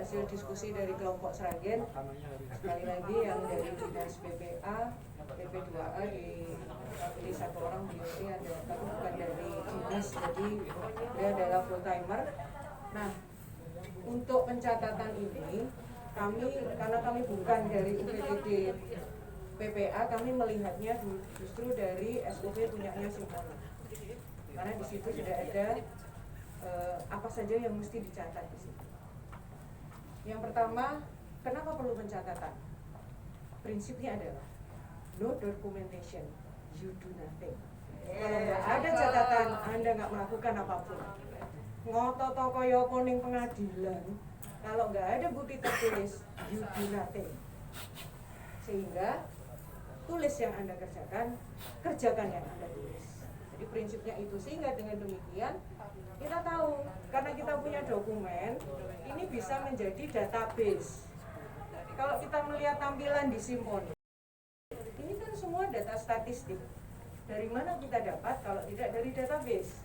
hasil diskusi dari kelompok Sragen, sekali lagi yang dari dinas PPA, PP2A dipilih satu orang, beliau ini ada, tapi bukan dari dinas, jadi dia adalah full timer. Nah, untuk pencatatan ini kami, karena kami bukan dari UPTD PPA, kami melihatnya justru dari SUP punyanya Simponi, karena di situ sudah ada apa saja yang mesti dicatat di situ. Yang pertama, kenapa perlu pencatatan? Prinsipnya adalah no documentation, you do nothing. Kalau nggak ada catatan, Anda nggak melakukan apapun. Ngotot koyo poning pengadilan, kalau nggak ada bukti tertulis, you do nothing. Sehingga tulis yang Anda kerjakan, kerjakan yang Anda tulis. Jadi prinsipnya itu, sehingga dengan demikian kita tahu, karena kita punya dokumen, ini bisa menjadi database. Kalau kita melihat tampilan di Simponi, ini kan semua data statistik. Dari mana kita dapat kalau tidak dari database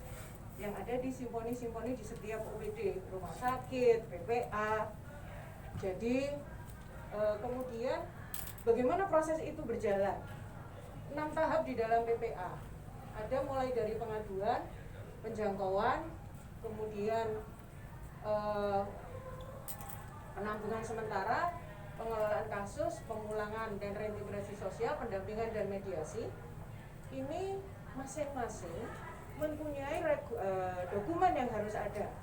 yang ada di Simponi-Simponi di setiap UPD, rumah sakit, PPA. Jadi kemudian bagaimana proses itu berjalan? 6 tahap di dalam PPA. Ada mulai dari pengaduan, penjangkauan, kemudian penampungan sementara, pengelolaan kasus, pemulangan dan reintegrasi sosial, pendampingan dan mediasi. Ini masing-masing mempunyai dokumen yang harus ada.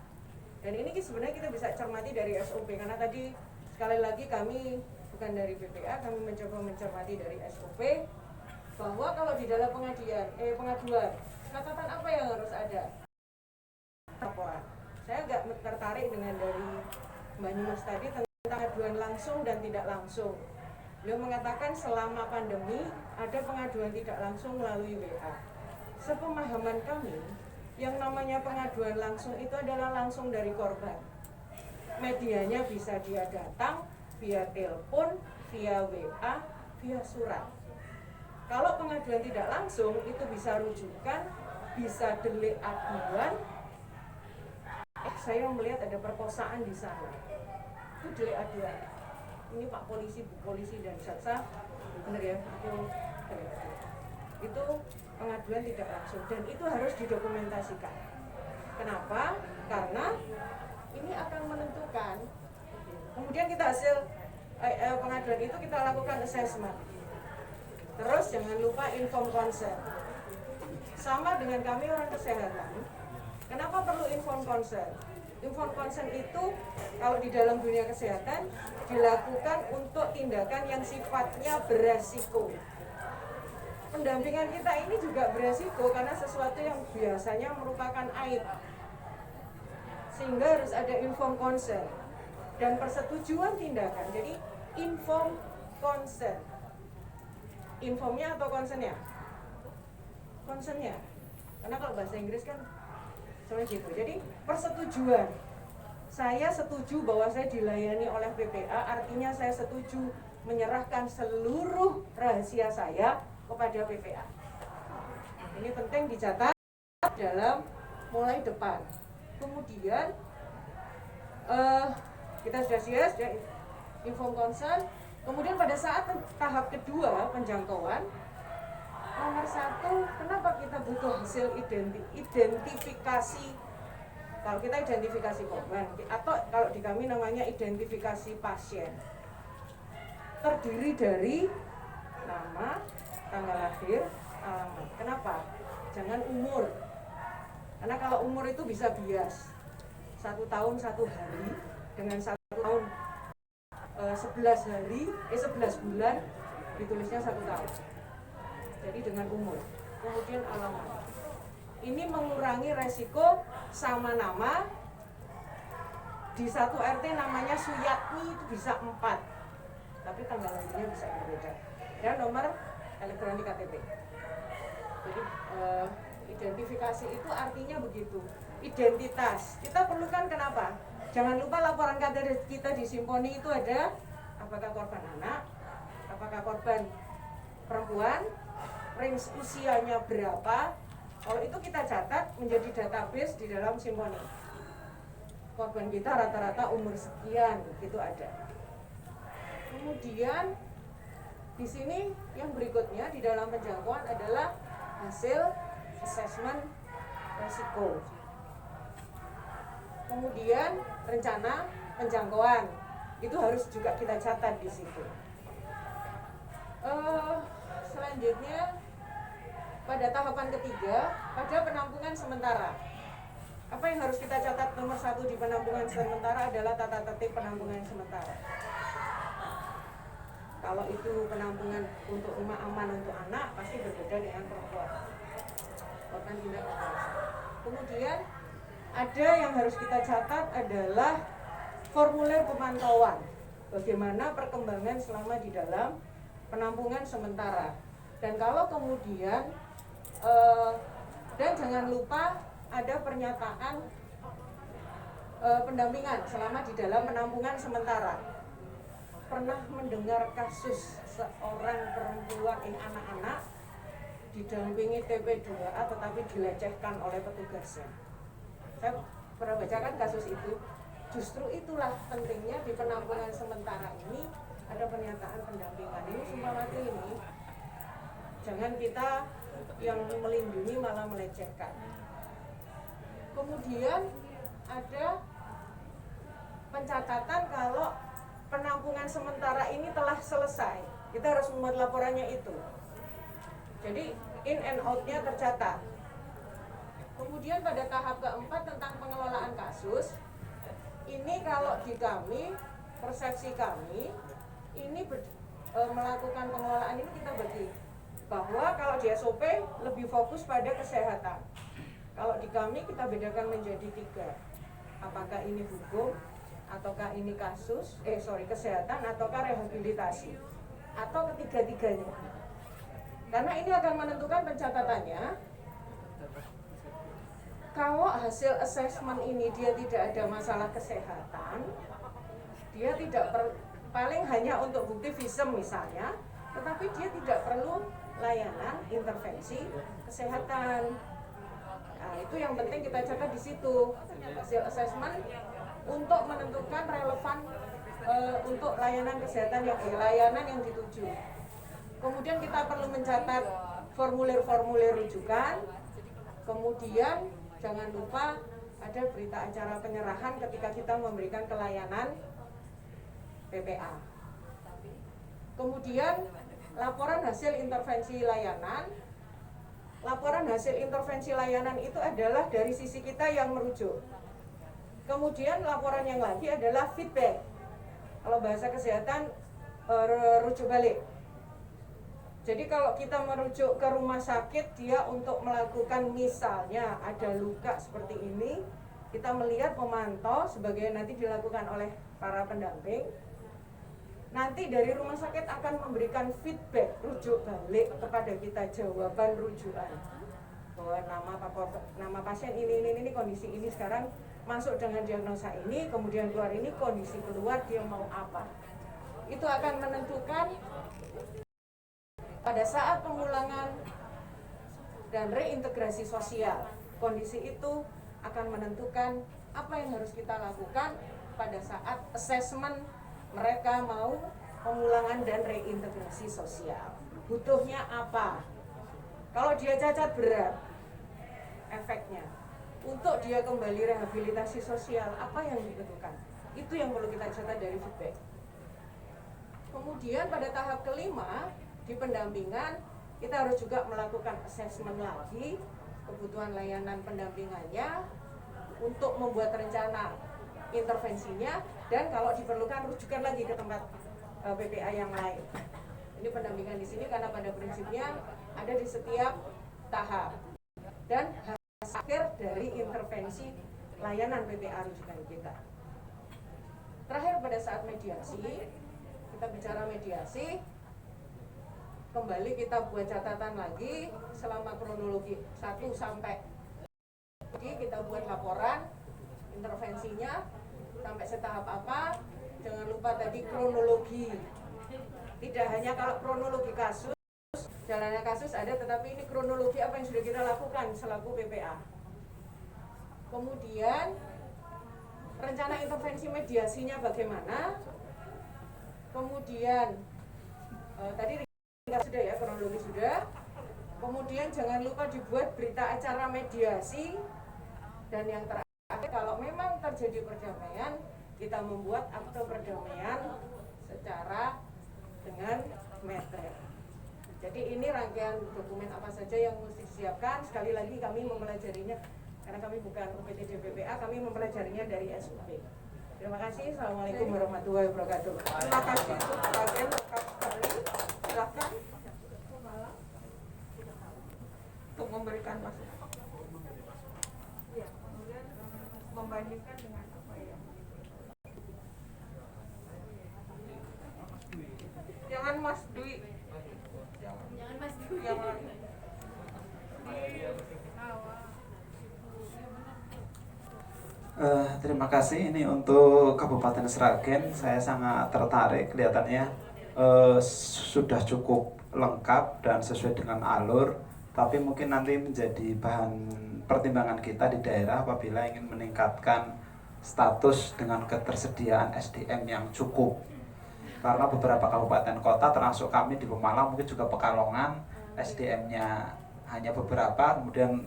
Dan ini sebenarnya kita bisa cermati dari SOP, karena tadi sekali lagi kami bukan dari PPA, kami mencoba mencermati dari SOP bahwa kalau di dalam pengaduan, catatan apa yang harus ada? Laporan. Saya agak tertarik dengan dari Mbak Nimas tadi tentang pengaduan langsung dan tidak langsung. Beliau mengatakan selama pandemi ada pengaduan tidak langsung melalui WA. Sepemahaman kami, yang namanya pengaduan langsung itu adalah langsung dari korban. Medianya bisa dia datang via telepon, via WA, via surat. Kalau pengaduan tidak langsung itu bisa rujukan, bisa delik aduan. Saya melihat ada perkosaan di sana. Itu delik aduan. Ini Pak Polisi, Bu Polisi dan Jaksa, benar ya? Itu pengaduan tidak langsung dan itu harus didokumentasikan. Kenapa? Karena ini akan menentukan. Kemudian kita hasil pengaduan itu kita lakukan assessment. Terus jangan lupa inform consent. Sama dengan kami orang kesehatan. Kenapa perlu inform consent? Inform consent itu kalau di dalam dunia kesehatan dilakukan untuk tindakan yang sifatnya beresiko. Pendampingan kita ini juga beresiko karena sesuatu yang biasanya merupakan aib. Sehingga harus ada inform consent dan persetujuan tindakan. Jadi inform consent. Informnya atau consentnya? Consentnya. Karena kalau bahasa Inggris kan seperti gitu. Jadi persetujuan. Saya setuju bahwa saya dilayani oleh PPA, artinya saya setuju menyerahkan seluruh rahasia saya kepada PPA. Ini penting dicatat dalam mulai depan. Kemudian kita sudah siap inform consent. Kemudian pada saat tahap kedua penjangkauan, nomor 1, kenapa kita butuh hasil identifikasi? Kalau kita identifikasi korban, atau kalau di kami namanya identifikasi pasien, terdiri dari nama, tanggal lahir, alamat. Kenapa? Jangan umur. Karena kalau umur itu bisa bias. 1 tahun 1 hari dengan 1 tahun 11 bulan ditulisnya 1 tahun. Jadi dengan umur. Kemudian alamat. Ini mengurangi resiko sama nama. Di satu RT namanya Suyatni itu bisa 4. Tapi tanggal lahirnya bisa berbeda. Dan nomor elektronik KTP. Jadi identifikasi itu artinya begitu. Identitas. Kita perlukan kenapa? Jangan lupa laporan KTP kita di Simponi itu ada apakah korban anak, apakah korban perempuan, range usianya berapa. Kalau itu kita catat menjadi database di dalam Simponi. korban kita rata-rata umur sekian, gitu ada. Kemudian di sini yang berikutnya di dalam penjangkauan adalah hasil asesmen resiko. Kemudian rencana penjangkauan itu harus juga kita catat di situ. Selanjutnya pada tahapan ketiga, pada penampungan sementara. Apa yang harus kita catat nomor 1 di penampungan sementara adalah tata tertib penampungan sementara. Kalau itu penampungan untuk rumah aman untuk anak, pasti berbeda dengan perempuan. Korban tindak kekerasan. Kemudian ada yang harus kita catat adalah formulir pemantauan. Bagaimana perkembangan selama di dalam penampungan sementara. Dan kalau kemudian dan jangan lupa ada pernyataan pendampingan selama di dalam penampungan sementara. Pernah mendengar kasus seorang perempuan anak-anak didampingi TP2A tetapi dilecehkan oleh petugasnya. Saya pernah bacakan kasus itu. Justru itulah pentingnya di penampungan sementara ini ada pernyataan pendampingan. Ini sumpah mati ini. Jangan kita yang melindungi malah melecehkan. Kemudian ada pencatatan kalau penampungan sementara ini telah selesai. Kita harus membuat laporannya itu. Jadi in and out-nya tercatat. Kemudian pada tahap keempat tentang pengelolaan kasus, ini kalau di kami, persepsi kami, ini melakukan pengelolaan ini kita bagi bahwa kalau di SOP lebih fokus pada kesehatan. Kalau di kami kita bedakan menjadi 3. Apakah ini hukum, ataukah ini kesehatan, ataukah rehabilitasi, atau ketiga-tiganya. Karena ini akan menentukan pencatatannya. Kalau hasil asesmen ini dia tidak ada masalah kesehatan, dia tidak paling hanya untuk bukti visum misalnya, tetapi dia tidak perlu layanan intervensi kesehatan. Nah, itu yang penting kita catat di situ. Hasil asesmen untuk menentukan relevan untuk layanan kesehatan layanan yang dituju. Kemudian kita perlu mencatat formulir-formulir rujukan. Kemudian jangan lupa ada berita acara penyerahan ketika kita memberikan kelayanan PPA. Kemudian laporan hasil intervensi layanan. Laporan hasil intervensi layanan itu adalah dari sisi kita yang merujuk. Kemudian laporan yang lagi adalah feedback. Kalau bahasa kesehatan rujuk balik. Jadi kalau kita merujuk ke rumah sakit, dia untuk melakukan misalnya ada luka seperti ini, kita melihat memantau sebagai nanti dilakukan oleh para pendamping. Nanti dari rumah sakit akan memberikan feedback rujuk balik kepada kita, jawaban rujukan bahwa nama pasien ini kondisi ini sekarang masuk dengan diagnosa ini, kemudian keluar ini kondisi keluar dia mau apa. Itu akan menentukan pada saat pemulangan dan reintegrasi sosial. Kondisi itu akan menentukan apa yang harus kita lakukan pada saat asesmen mereka mau pemulangan dan reintegrasi sosial. Butuhnya apa? Kalau dia cacat berat, efeknya. Untuk dia kembali rehabilitasi sosial, apa yang dibutuhkan? Itu yang perlu kita catat dari feedback. Kemudian pada tahap kelima, di pendampingan, kita harus juga melakukan assessment lagi kebutuhan layanan pendampingannya untuk membuat rencana intervensinya, dan kalau diperlukan rujukan lagi ke tempat PPA yang lain. Ini pendampingan di sini karena pada prinsipnya ada di setiap tahap dan hasil akhir dari intervensi layanan PPA rujukan kita. Terakhir pada saat mediasi, kita bicara mediasi, kembali kita buat catatan lagi selama kronologi 1 sampai. Jadi kita buat laporan intervensinya sampai setahap apa. Jangan lupa tadi kronologi. Tidak hanya kalau kronologi kasus, jalannya kasus ada, tetapi ini kronologi apa yang sudah kita lakukan selaku PPA. Kemudian rencana intervensi mediasinya bagaimana, kemudian tadi sudah ya, kronologi sudah, kemudian jangan lupa dibuat berita acara mediasi, dan yang terakhir kalau memang terjadi perdamaian, kita membuat akte perdamaian secara dengan meter. Jadi ini rangkaian dokumen apa saja yang mesti disiapkan. Sekali lagi kami mempelajarinya, karena kami bukan UPTD BPA, kami mempelajarinya dari SUP. Terima kasih. Assalamualaikum warahmatullahi wabarakatuh. Terima kasih untuk bagian lengkap sekali. Silakan untuk memberikan masukan. Ya, kemudian membandingkan dengan apa ya? Jangan Mas Dwi. Jangan Mas Dwi. Jangan. Terima kasih. Ini untuk Kabupaten Sragen, saya sangat tertarik. Kelihatannya sudah cukup lengkap dan sesuai dengan alur. Tapi mungkin nanti menjadi bahan pertimbangan kita di daerah apabila ingin meningkatkan status dengan ketersediaan SDM yang cukup. Karena beberapa kabupaten kota termasuk kami di Pemalang, mungkin juga Pekalongan, SDM-nya hanya beberapa, kemudian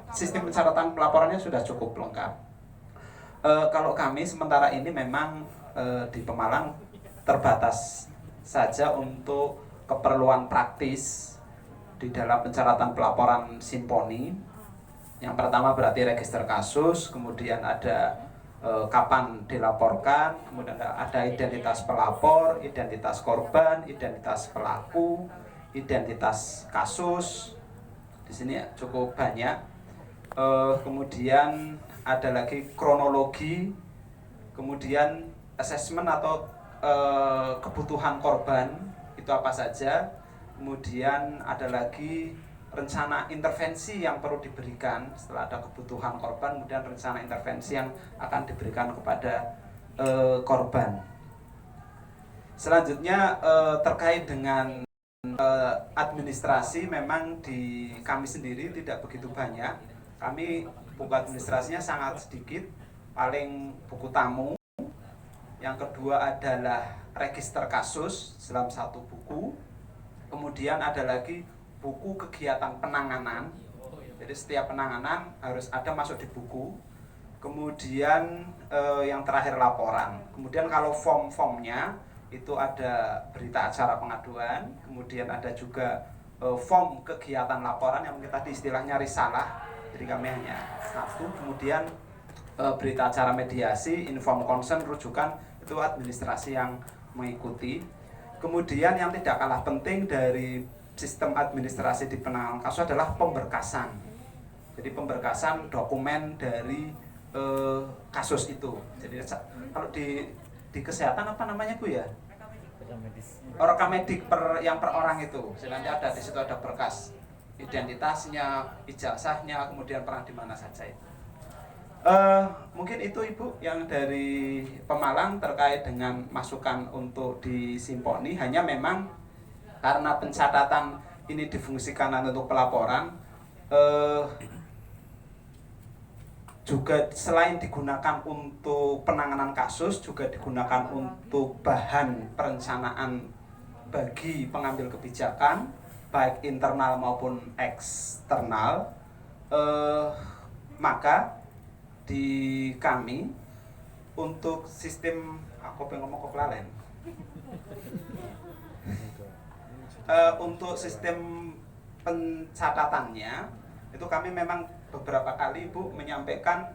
sistem pencatatan pelaporannya sudah cukup lengkap. Kalau kami sementara ini memang di Pemalang terbatas saja untuk keperluan praktis di dalam pencatatan pelaporan simponi. Yang pertama berarti register kasus, kemudian ada kapan dilaporkan, kemudian ada identitas pelapor, identitas korban, identitas pelaku, identitas kasus. Di sini cukup banyak. Kemudian ada lagi kronologi, kemudian asesmen atau kebutuhan korban itu apa saja, kemudian ada lagi rencana intervensi yang perlu diberikan setelah ada kebutuhan korban, kemudian rencana intervensi yang akan diberikan kepada korban. Selanjutnya terkait dengan administrasi, memang di kami sendiri tidak begitu banyak. Kami buku administrasinya sangat sedikit, paling buku tamu. Yang kedua adalah register kasus dalam satu buku. Kemudian ada lagi buku kegiatan penanganan. Jadi setiap penanganan harus ada masuk di buku. Kemudian yang terakhir laporan. Kemudian kalau form-formnya itu ada berita acara pengaduan. Kemudian ada juga form kegiatan laporan yang kita istilahnya risalah. Jadi kami hanya satu. Kemudian berita acara mediasi, inform concern, rujukan, itu administrasi yang mengikuti. Kemudian yang tidak kalah penting dari sistem administrasi di penanganan kasus adalah pemberkasan. Jadi pemberkasan dokumen dari kasus itu. Jadi kalau di kesehatan apa namanya Bu ya? Rekam medik yang per orang itu. Nanti ada di situ ada berkas identitasnya, ijazahnya, kemudian pernah di mana saja itu. Mungkin itu Ibu yang dari Pemalang terkait dengan masukan untuk di simponi. Hanya memang karena pencatatan ini difungsikan untuk pelaporan, juga selain digunakan untuk penanganan kasus, juga digunakan untuk bahan perencanaan bagi pengambil kebijakan, baik internal maupun eksternal. Maka di kami untuk sistem, aku pengen ngomong kok lalen. Untuk sistem pencatatannya itu kami memang beberapa kali Bu menyampaikan,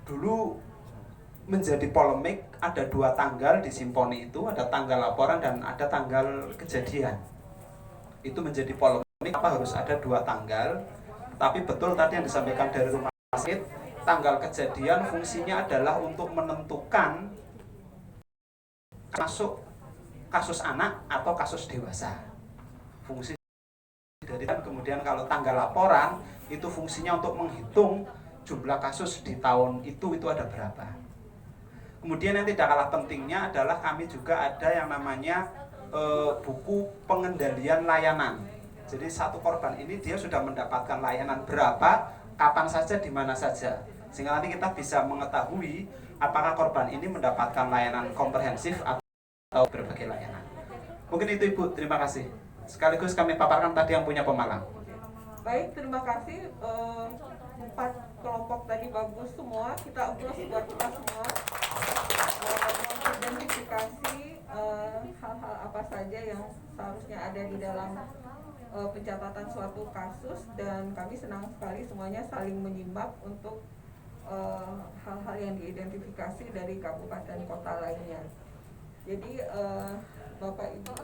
dulu menjadi polemik ada dua tanggal di simponi itu, ada tanggal laporan dan ada tanggal kejadian. Itu menjadi polemik, apa harus ada dua tanggal. Tapi betul tadi yang disampaikan dari rumah sakit, tanggal kejadian fungsinya adalah untuk menentukan masuk kasus anak atau kasus dewasa. Fungsi dari, dan kemudian kalau tanggal laporan itu fungsinya untuk menghitung jumlah kasus di tahun itu ada berapa. Kemudian yang tidak kalah pentingnya adalah kami juga ada yang namanya buku pengendalian layanan. Jadi satu korban ini dia sudah mendapatkan layanan berapa, kapan saja, di mana saja. sehingga nanti kita bisa mengetahui apakah korban ini mendapatkan layanan komprehensif atau berbagai layanan. Mungkin itu Ibu, terima kasih. Sekaligus kami paparkan tadi yang punya Pemalang. Baik, terima kasih. 4 kelompok tadi bagus semua. Kita ulas buat kita semua. Mengidentifikasi hal-hal apa saja yang seharusnya ada di dalam pencatatan suatu kasus, dan kami senang sekali semuanya saling menyimak untuk hal-hal yang diidentifikasi dari kabupaten kota lainnya. Jadi Bapak Ibu